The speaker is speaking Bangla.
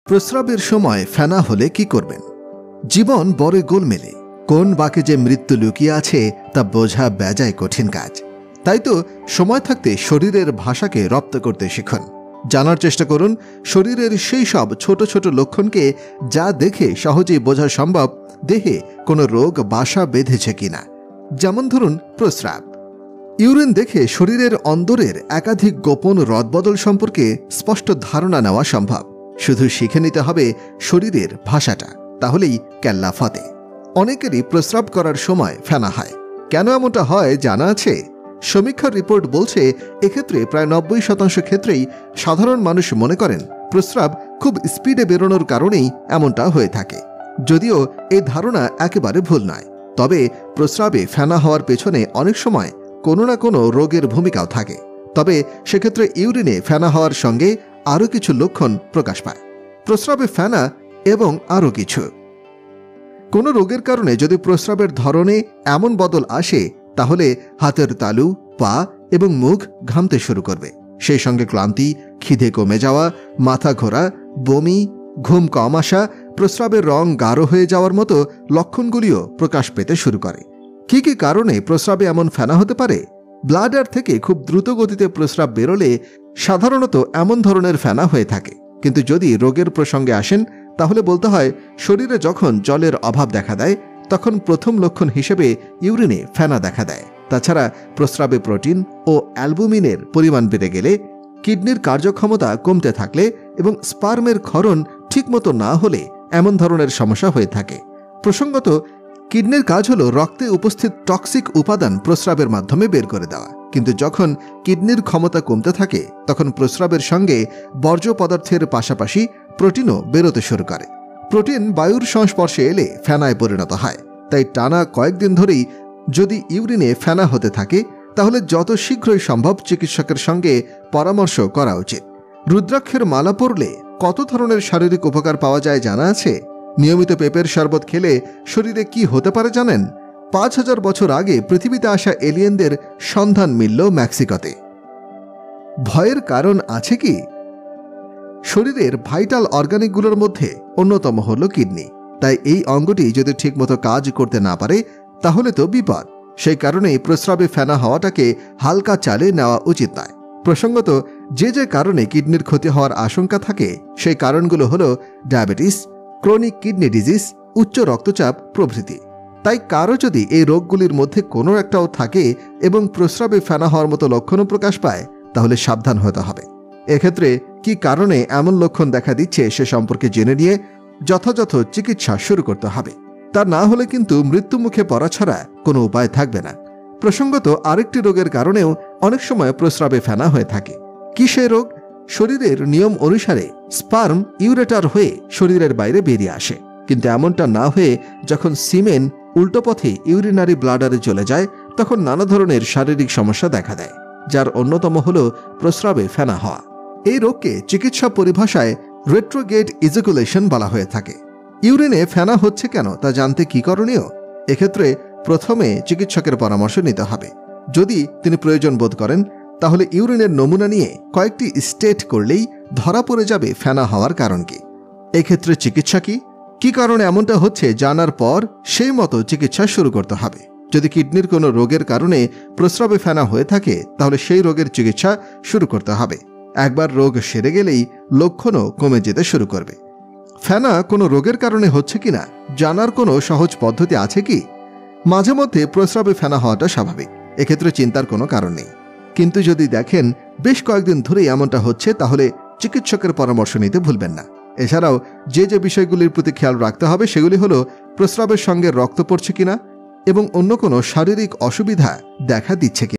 প্রস্রাবের সময় ফেনা হলে কি করবেন? জীবন বড় গোলমেলে, কোন বাঁকে যে মৃত্যু লুকিয়ে আছে তা বোঝা বেজায় কঠিন কাজ। তাই তো সময় থাকতে শরীরের ভাষাকে রপ্ত করতে শিখুন। জানার চেষ্টা করুন শরীরের সেই সব ছোট ছোট লক্ষণকে যা দেখে সহজেই বোঝা সম্ভব দেহে কোনো রোগ বাসা বেঁধেছে কিনা। যেমন ধরুন প্রস্রাব। ইউরিন দেখে শরীরের অন্দরের একাধিক গোপন রদবদল সম্পর্কে স্পষ্ট ধারণা নেওয়া সম্ভব। শুধু শিখে নিতে হবে শরীরের ভাষাটা, তাহলেই কেল্লা ফতে। অনেকেরই প্রস্রাব করার সময় ফেনা হয়। কেন এমনটা হয় জানা আছে? সমীক্ষার রিপোর্ট বলছে এক্ষেত্রে প্রায় 90% ক্ষেত্রেই সাধারণ মানুষ মনে করেন প্রস্রাব খুব স্পিডে বেরোনোর কারণেই এমনটা হয়ে থাকে। যদিও এই ধারণা একেবারে ভুল নয়। তবে প্রস্রাবে ফেনা হওয়ার পেছনে অনেক সময় কোনো না কোনো রোগের ভূমিকাও থাকে। তবে সেক্ষেত্রে ইউরিনে ফেনা হওয়ার সঙ্গে আরও কিছু লক্ষণ প্রকাশ পায়। প্রস্রাবে ফেনা এবং আরও কিছু। কোনো রোগের কারণে যদি প্রস্রাবের ধরনে এমন বদল আসে তাহলে হাতের তালু, পা এবং মুখ ঘামতে শুরু করবে। সেই সঙ্গে ক্লান্তি, খিদে কমে যাওয়া, মাথা ঘোরা, বমি, ঘুম কম আসা, প্রস্রাবের রং গাঢ় হয়ে যাওয়ার মতো লক্ষণগুলিও প্রকাশ পেতে শুরু করে। কি কি কারণে প্রস্রাবে এমন ফেনা হতে পারে? ব্লাডার থেকে খুব দ্রুত গতিতে প্রস্রাব বেরোলে সাধারণত এমন ধরনের ফেনা হয়ে থাকে। কিন্তু যদি রোগের প্রসঙ্গে আসেন তাহলে বলতে হয় শরীরে যখন জলের অভাব দেখা দেয় তখন প্রথম লক্ষণ হিসেবে ইউরিনে ফেনা দেখা দেয়। তাছাড়া প্রস্রাবে প্রোটিন ও অ্যালবুমিনের পরিমাণ বেড়ে গেলে, কিডনির কার্যক্ষমতা কমতে থাকলে এবং স্পার্মের ক্ষরণ ঠিকমতো না হলে এমন ধরনের সমস্যা হয়ে থাকে। প্রসঙ্গত, কিডনির কাজ হলো রক্তে উপস্থিত টক্সিক উপাদান প্রস্রাবের মাধ্যমে বের করে দেওয়া। কিন্তু যখন কিডনির ক্ষমতা কমতে থাকে তখন প্রস্রাবের সঙ্গে বর্জ্য পদার্থের পাশাপাশি প্রোটিনও বেরোতে শুরু করে। প্রোটিন বায়ুর সংস্পর্শে এলে ফেনায় পরিণত হয়। তাই টানা কয়েকদিন ধরেই যদি ইউরিনে ফেনা হতে থাকে তাহলে যত শীঘ্রই সম্ভব চিকিৎসকের সঙ্গে পরামর্শ করা উচিত। রুদ্রাক্ষের মালা পরলে কত ধরনের শারীরিক উপকার পাওয়া যায় জানা আছে? নিয়মিত পেঁপের শরবত খেলে শরীরে কি হতে পারে জানেন? 5000 বছর আগে পৃথিবীতে আসা এলিয়েনদের সন্ধান মিলল মেক্সিকোতে। ভয়ের কারণ আছে কি? শরীরের ভাইটাল অর্গানিকগুলোর মধ্যে অন্যতম হল কিডনি। তাই এই অঙ্গটি যদি ঠিকমতো কাজ করতে না পারে তাহলে তো বিপদ। সেই কারণেই প্রস্রাবে ফেনা হওয়াটাকে হালকা চালে নেওয়া উচিত নয়। প্রসঙ্গত, যে কারণে কিডনির ক্ষতি হওয়ার আশঙ্কা থাকে সেই কারণগুলো হল ডায়াবেটিস, ক্রনিক কিডনি ডিজিজ, উচ্চ রক্তচাপ প্রভৃতি। তাই কারো যদি এই রোগগুলির মধ্যে কোনো একটাও থাকে এবং প্রস্রাবে ফেনা হওয়ার মতো লক্ষণও প্রকাশ পায় তাহলে সাবধান হতে হবে। এক্ষেত্রে কি কারণে এমন লক্ষণ দেখা দিচ্ছে সে সম্পর্কে জেনে নিয়ে যথাযথ চিকিৎসা শুরু করতে হবে। তা না হলে কিন্তু মৃত্যুমুখে পড়া ছাড়া কোনো উপায় থাকবে না। প্রসঙ্গত, আরেকটি রোগের কারণেও অনেক সময় প্রস্রাবে ফেনা হয়ে থাকে। কি সেই রোগ? শরীরের নিয়ম অনুসারে স্পার্ম ইউরেটার হয়ে শরীরের বাইরে বেরিয়ে আসে, কিন্তু এমনটা না হয়ে যখন সিমেন উল্টো পথে ইউরিনারি ব্লাডারে চলে যায় তখন নানা ধরনের শারীরিক সমস্যা দেখা দেয়, যার অন্যতম হল প্রস্রাবে ফেনা হওয়া। এই রোগকে চিকিৎসা পরিভাষায় রেট্রোগেড ইজাকুলেশন বলা হয়ে থাকে। ইউরিনে ফেনা হচ্ছে কেন তা জানতে কি করণীয়? এক্ষেত্রে প্রথমে চিকিৎসকের পরামর্শ নিতে হবে। যদি তিনি প্রয়োজন বোধ করেন তাহলে ইউরিনের নমুনা নিয়ে কয়েকটি স্টেট করলেই ধরা পড়ে যাবে ফেনা হওয়ার কারণ কি। এক্ষেত্রে চিকিৎসা কি কারণে এমনটা হচ্ছে জানার পর সেই মতো চিকিৎসা শুরু করতে হবে। যদি কিডনির কোনো রোগের কারণে প্রস্রাবে ফেনা হয়ে থাকে তাহলে সেই রোগের চিকিৎসা শুরু করতে হবে। একবার রোগ সেরে গেলেই লক্ষণও কমে যেতে শুরু করবে। ফেনা কোনো রোগের কারণে হচ্ছে কিনা জানার কোনো সহজ পদ্ধতি আছে কি? মাঝে মধ্যে প্রস্রাবে ফেনা হওয়াটা স্বাভাবিক, এক্ষেত্রে চিন্তার কোনো কারণ নেই। কিন্তু যদি দেখেন বেশ কয়েকদিন ধরেই এমনটা হচ্ছে তাহলে চিকিৎসকের পরামর্শ নিতে ভুলবেন না। এছাড়াও যে বিষয়গুলির প্রতি খেয়াল রাখতে হবে সেগুলি হলো প্রস্রাবের সঙ্গে রক্ত পড়ছে কিনা এবং অন্য কোনো শারীরিক অসুবিধা দেখা দিচ্ছে কিনা।